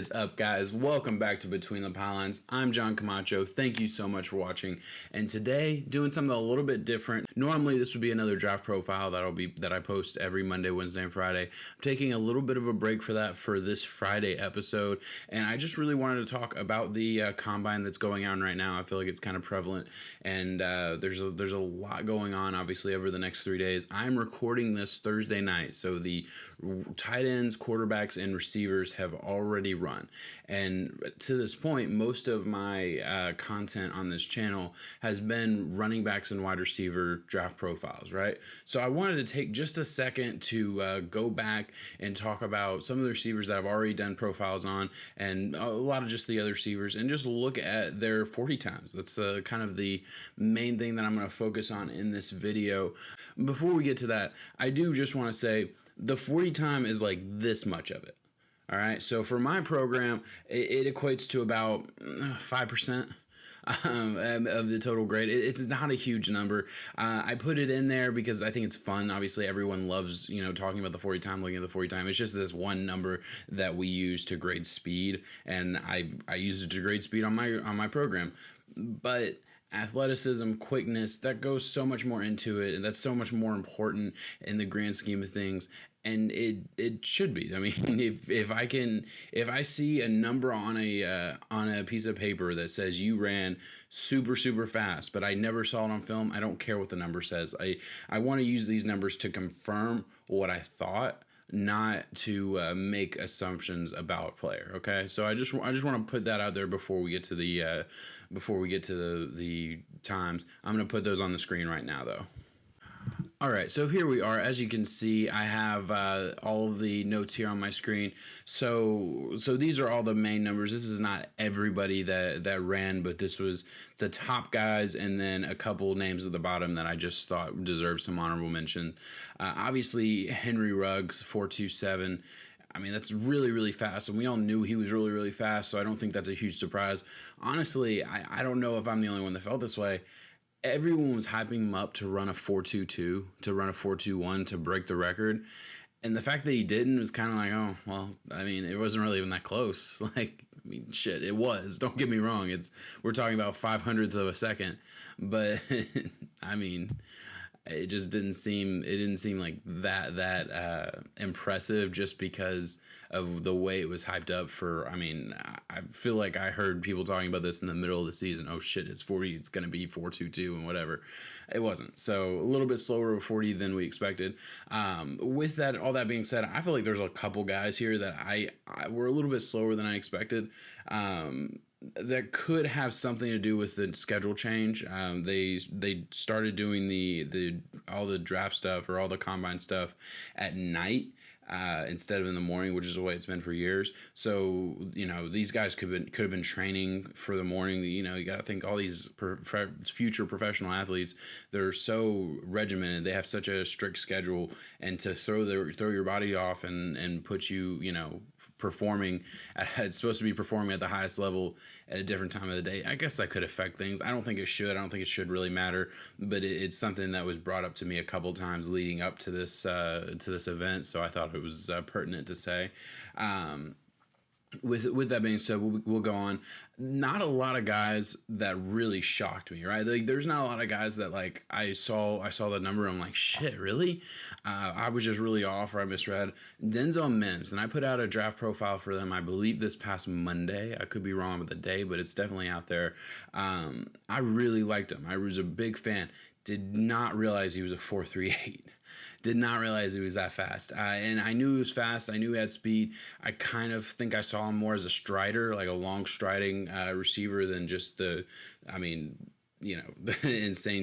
is up, guys? Welcome back to Between the Pylons. I'm John Camacho. Thank you so much for watching. And today, doing something a little bit different. Normally, this would be another draft profile that I post every Monday, Wednesday, and Friday. I'm taking a little bit of a break for that for this Friday episode, and I just really wanted to talk about the combine that's going on right now. I feel like it's kind of prevalent, and there's a lot going on. Obviously, over the next 3 days. I'm recording this Thursday night, so the tight ends, quarterbacks, and receivers have already run. And to this point, most of my content on this channel has been running backs and wide receiver draft profiles, right? So I wanted to take just a second to go back and talk about some of the receivers that I've already done profiles on, and a lot of just the other receivers, and just look at their 40 times. That's kind of the main thing that I'm going to focus on in this video. Before we get to that, I do just want to say the 40 time is like this much of it. All right. So for my program, it equates to about 5%. Of the total grade. It's not a huge number. I put it in there because I think it's fun. Obviously, everyone loves, talking about the 40 time, looking at the 40 time. It's just this one number that we use to grade speed, and I use it to grade speed on my program. But athleticism, quickness, that goes so much more into it, and that's so much more important in the grand scheme of things. And it should be. I mean, if I see a number on a piece of paper that says you ran super fast, but I never saw it on film, I don't care what the number says. I want to use these numbers to confirm what I thought, not to make assumptions about a player. Okay, so I just want to put that out there before we get to the times. I'm going to put those on the screen right now, though. All right, so here we are. As you can see, I have all of the notes here on my screen. So these are all the main numbers. This is not everybody that ran, but this was the top guys, and then a couple names at the bottom that I just thought deserved some honorable mention. Obviously, Henry Ruggs, 4.27. I mean, that's really fast, and we all knew he was really fast, so I don't think that's a huge surprise. Honestly, I don't know if I'm the only one that felt this way. Everyone was hyping him up to run a 4.22, to run a 4.21, to break the record. And the fact that he didn't was kind of like, oh, well, I mean, it wasn't really even that close. Like, I mean, shit, it was. Don't get me wrong. We're talking about 500ths of a second. But, I mean, it just didn't seem like that impressive, just because of the way it was hyped up for. I mean, I feel like I heard people talking about this in the middle of the season. Oh shit, it's 40, it's going to be 4.22 and whatever. It wasn't. So a little bit slower of 40 than we expected. With that, all that being said, I feel like there's a couple guys here that I were a little bit slower than I expected. That could have something to do with the schedule change. They started doing all the draft stuff, or all the combine stuff, at night instead of in the morning, which is the way it's been for years. So these guys could have been training for the morning. You got to think all these future professional athletes, they're so regimented. They have such a strict schedule, and to throw your body off and put you performing it's supposed to be performing at the highest level at a different time of the day. I guess that could affect things. I don't think it should. I don't think it should really matter, but it's something that was brought up to me a couple times leading up to this event, so I thought it was pertinent to say. With that being said, we'll go on. Not a lot of guys that really shocked me, right? Like, there's not a lot of guys that, like, I saw the number, I'm like, shit, really? I was just really off, or I misread. Denzel Mims, and I put out a draft profile for them, I believe, this past Monday. I could be wrong with the day, but it's definitely out there. I really liked him. I was a big fan. Did not realize he was a 4.38. Did not realize he was that fast. And I knew he was fast. I knew he had speed. I kind of think I saw him more as a strider, like a long striding receiver, than just the insane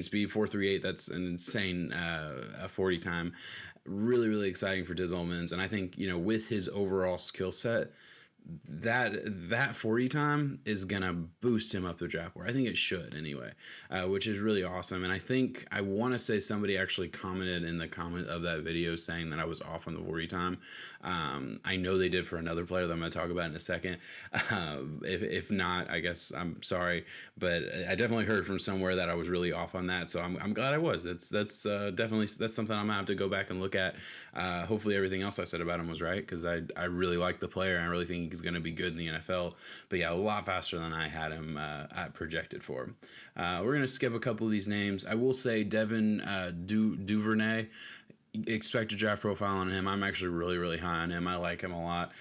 speed. 4.38, that's an insane 40 time. Really exciting for Denzel Mims. And I think, with his overall skill set, that 40 time is gonna boost him up the draft board. I think it should anyway, which is really awesome. And I want to say somebody actually commented in the comment of that video saying that I was off on the 40 time. I know they did for another player that I'm going to talk about in a second. If not, I guess I'm sorry, but I definitely heard from somewhere that I was really off on that. So I'm glad I was. That's definitely something I'm gonna have to go back and look at. Hopefully everything else I said about him was right, because I really like the player, and I really think he think is going to be good in the NFL. But yeah, a lot faster than I had him projected for. We're going to skip a couple of these names. I will say Devin Duvernay. Expect a draft profile on him. I'm actually really, really high on him. I like him a lot.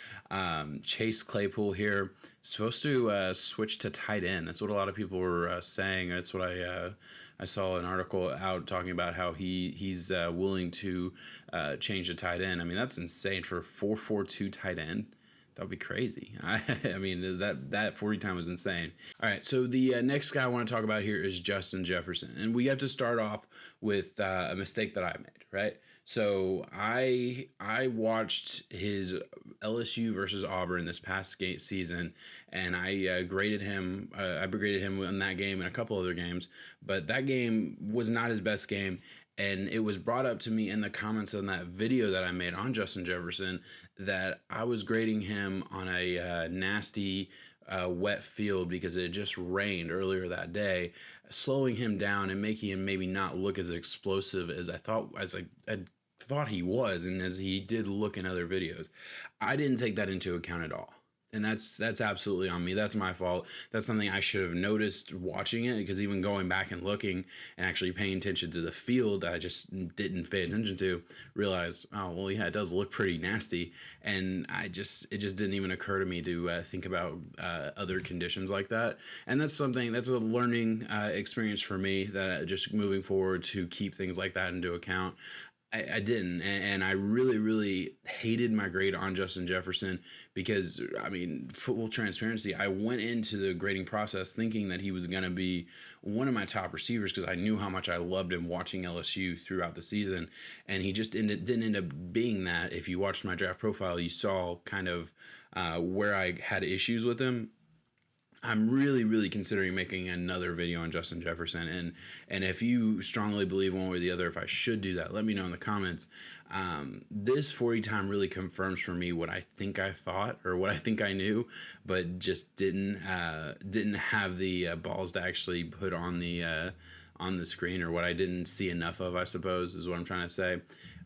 Chase Claypool here, supposed to switch to tight end. That's what a lot of people were saying. That's what I saw an article out talking about how he's willing to change to tight end. I mean, that's insane for a 4.42 tight end. That would be crazy. I mean, that 40 time was insane. All right, so the next guy I want to talk about here is Justin Jefferson. And we have to start off with a mistake that I made, right? So I watched his LSU versus Auburn this past season, and I graded him. I graded him in that game and a couple other games, but that game was not his best game. And it was brought up to me in the comments on that video that I made on Justin Jefferson that I was grading him on a nasty wet field because it just rained earlier that day, slowing him down and making him maybe not look as explosive as I thought he was, and as he did look in other videos. I didn't take that into account at all. And that's absolutely on me. That's my fault. That's something I should have noticed watching it, because even going back and looking and actually paying attention to the field, I just didn't pay attention to, realize, oh, well, yeah, it does look pretty nasty. And it just didn't even occur to me to think about other conditions like that. And that's a learning experience for me, that just moving forward to keep things like that into account. I didn't, and I really, really hated my grade on Justin Jefferson because, I mean, full transparency, I went into the grading process thinking that he was going to be one of my top receivers because I knew how much I loved him watching LSU throughout the season, and he just didn't end up being that. If you watched my draft profile, you saw kind of where I had issues with him. I'm really, really considering making another video on Justin Jefferson, and if you strongly believe one way or the other, if I should do that, let me know in the comments. This 40 time really confirms for me what I think I thought, or what I think I knew, but just didn't have the balls to actually put on the screen, or what I didn't see enough of, I suppose, is what I'm trying to say.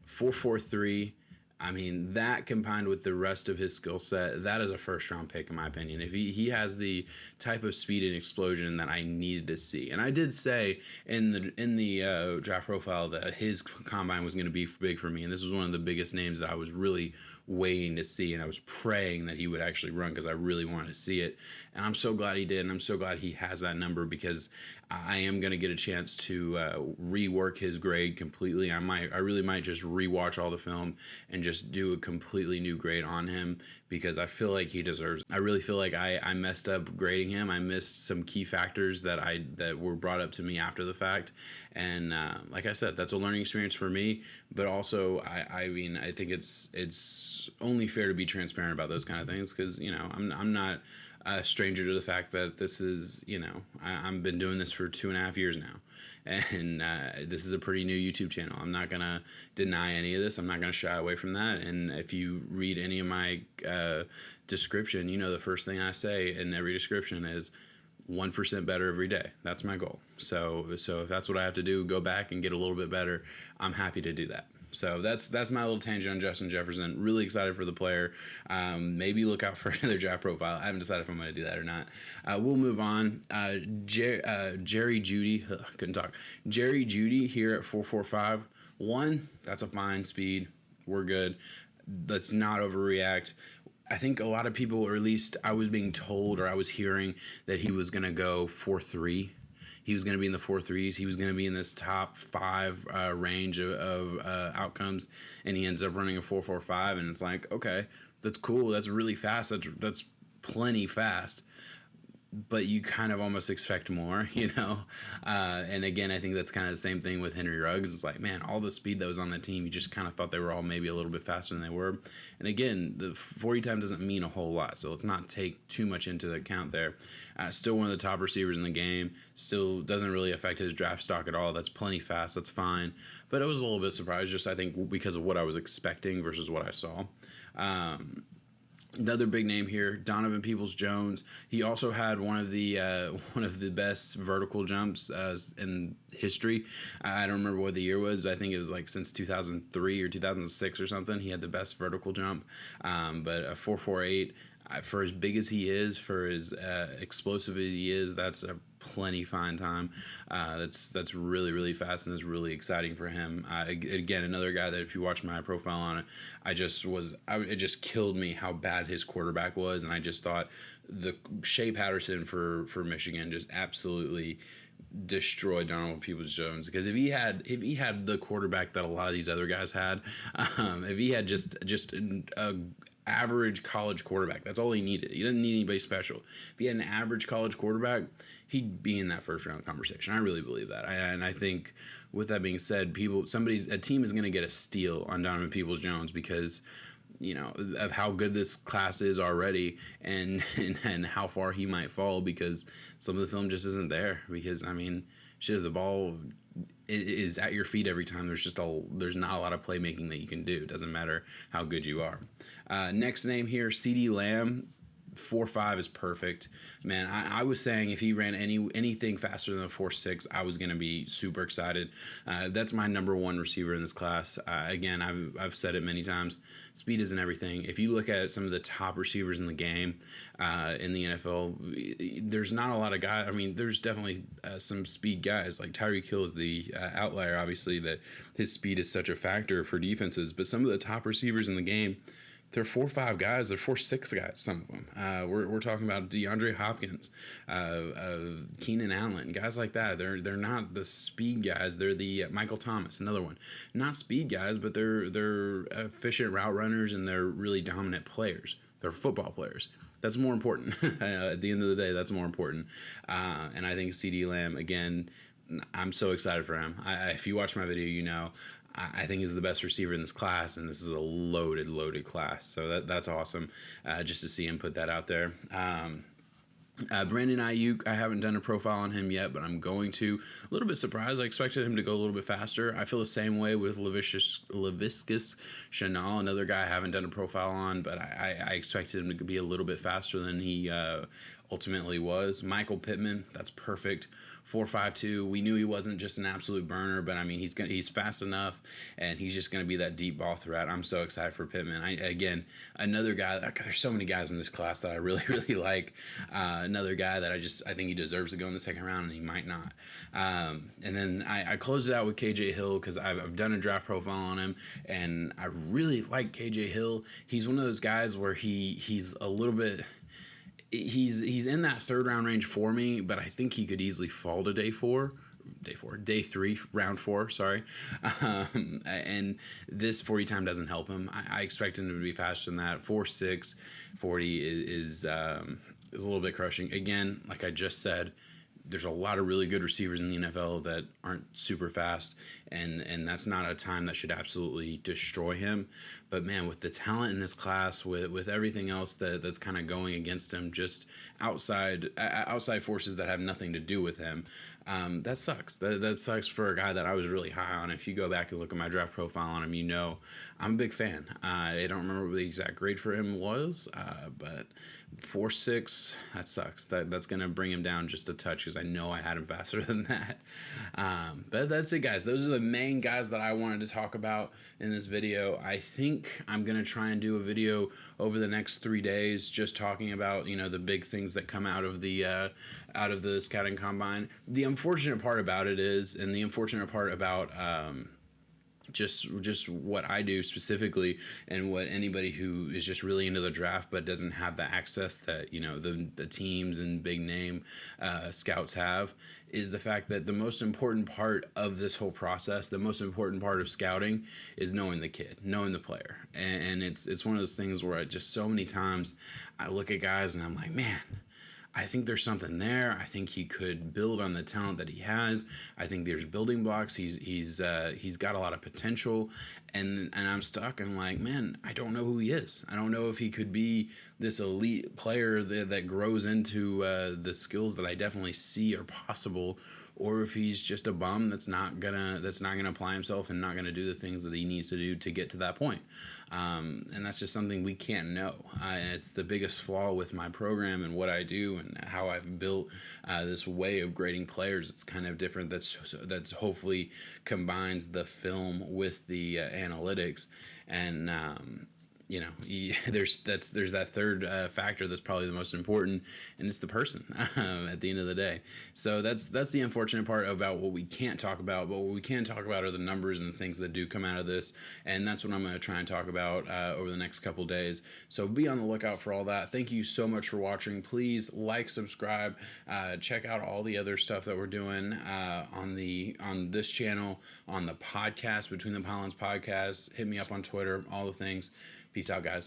4.43. I mean, that combined with the rest of his skill set, that is a first-round pick, in my opinion. If he has the type of speed and explosion that I needed to see. And I did say in the draft profile that his combine was going to be big for me, and this was one of the biggest names that I was really waiting to see, and I was praying that he would actually run because I really wanted to see it. And I'm so glad he did, and I'm so glad he has that number, because I am going to get a chance to rework his grade completely. I really might just rewatch all the film and just do a completely new grade on him, because I feel like he deserves it. I really feel like I messed up grading him. I missed some key factors that were brought up to me after the fact, and like I said, that's a learning experience for me. But also, I mean, I think it's only fair to be transparent about those kind of things, because I'm not a stranger to the fact that this is, I've been doing this for 2.5 years now. And this is a pretty new YouTube channel. I'm not going to deny any of this. I'm not going to shy away from that. And if you read any of my description, the first thing I say in every description is 1% better every day. That's my goal. So if that's what I have to do, go back and get a little bit better, I'm happy to do that. So that's my little tangent on Justin Jefferson. Really excited for the player. Maybe look out for another draft profile. I haven't decided if I'm going to do that or not. We'll move on. Jerry Jeudy. Couldn't talk. Jerry Jeudy here at 4.45. That's a fine speed. We're good. Let's not overreact. I think a lot of people, or at least I was being told, or I was hearing, that he was going to go 4.3. He was going to be in the 4.3s. He was going to be in this top 5 range of outcomes, and he ends up running a 4.45. And it's like, okay, that's cool. That's really fast. That's plenty fast. But you kind of almost expect more, And again, I think that's kind of the same thing with Henry Ruggs. It's like, man, all the speed that was on the team, you just kind of thought they were all maybe a little bit faster than they were. And again, the 40 time doesn't mean a whole lot, so let's not take too much into account there. Still one of the top receivers in the game. Still doesn't really affect his draft stock at all. That's plenty fast. That's fine. But I was a little bit surprised, just I think because of what I was expecting versus what I saw. Another big name here, Donovan Peoples-Jones. He also had one of the best vertical jumps in history. I don't remember what the year was, but I think it was like since 2003 or 2006 or something. He had the best vertical jump, but a 4.48. For as big as he is, for as explosive as he is, that's a plenty fine time. That's really really fast and is really exciting for him. Again, another guy that if you watch my profile on it, it just killed me how bad his quarterback was, and I just thought the Shea Patterson for Michigan just absolutely destroyed Donald Peoples-Jones, because if he had the quarterback that a lot of these other guys had, if he had just a average college quarterback, that's all he needed. He didn't need anybody special. If he had an average college quarterback, he'd be in that first round conversation. I really believe that. And I think with that being said, a team is going to get a steal on Donovan Peoples-Jones because of how good this class is already, and how far he might fall because some of the film just isn't there. Because shit, the ball is at your feet every time. There's not a lot of playmaking that you can do. It doesn't matter how good you are. Next name here, CeeDee Lamb. 4.5 is perfect, man. I was saying if he ran anything faster than a 4.6, I was gonna be super excited. That's my number one receiver in this class. Again, I've said it many times. Speed isn't everything. If you look at some of the top receivers in the game, in the NFL, there's not a lot of guys. There's definitely some speed guys. Like Tyreek Hill is the outlier, obviously, that his speed is such a factor for defenses. But some of the top receivers in the game, they're 4.5 guys. They're 4.6 guys. Some of them. We're talking about DeAndre Hopkins, Keenan Allen, guys like that. They're not the speed guys. They're the Michael Thomas, another one. Not speed guys, but they're efficient route runners, and they're really dominant players. They're football players. That's more important. At the end of the day, that's more important. And I think CeeDee Lamb, again, I'm so excited for him. If you watch my video, I think he's the best receiver in this class, and this is a loaded class. So that's awesome, just to see him put that out there. Brandon Ayuk, I haven't done a profile on him yet, but I'm going to. A little bit surprised. I expected him to go a little bit faster. I feel the same way with Laviska Shenault, another guy I haven't done a profile on, but I expected him to be a little bit faster than he ultimately was. Michael Pittman, that's perfect. 4.52. We knew he wasn't just an absolute burner, but he's fast enough, and he's just going to be that deep ball threat. I'm so excited for Pittman. Again, another guy. There's so many guys in this class that I really really like. Another guy that I think he deserves to go in the second round, and he might not. And then I closed it out with KJ Hill because I've done a draft profile on him, and I really like KJ Hill. He's one of those guys where he's a little bit. He's in that third round range for me, but I think he could easily fall to day three, round 4, sorry. And this 40 time doesn't help him. I expect him to be faster than that. 4.6, 40 is a little bit crushing. Again, like I just said, there's a lot of really good receivers in the NFL that aren't super fast, and that's not a time that should absolutely destroy him. But man, with the talent in this class, with everything else that's kind of going against him, just outside forces that have nothing to do with him, that sucks. That sucks for a guy that I was really high on. If you go back and look at my draft profile on him, I'm a big fan. I don't remember what the exact grade for him was, but 4.6, that sucks. That's going to bring him down just a touch because I know I had him faster than that. But that's it, guys. Those are the main guys that I wanted to talk about in this video. I think I'm going to try and do a video over the next 3 days just talking about, the big things that come out of the scouting combine. The unfortunate part about it is, and the unfortunate part about just what I do specifically, and what anybody who is just really into the draft but doesn't have the access that the teams and big name scouts have, is the fact that the most important part of this whole process, the most important part of scouting, is knowing the kid, knowing the player. And it's one of those things where so many times I look at guys and I'm like, man, I think there's something there. I think he could build on the talent that he has. I think there's building blocks. He's got a lot of potential, and I'm stuck. I'm like, man, I don't know who he is. I don't know if he could be this elite player that grows into the skills that I definitely see are possible, or if he's just a bum that's not gonna apply himself and not gonna do the things that he needs to do to get to that point. And that's just something we can't know. And it's the biggest flaw with my program and what I do and how I've built this way of grading players. It's kind of different. That's hopefully combines the film with the analytics. And there's that third factor that's probably the most important, and it's the person at the end of the day. So that's the unfortunate part about what we can't talk about. But what we can talk about are the numbers and the things that do come out of this, and that's what I'm going to try and talk about over the next couple days. So be on the lookout for all that. Thank you so much for watching. Please like, subscribe, check out all the other stuff that we're doing on this channel, on the podcast, Between the Pylons podcast. Hit me up on Twitter, all the things. Peace out, guys.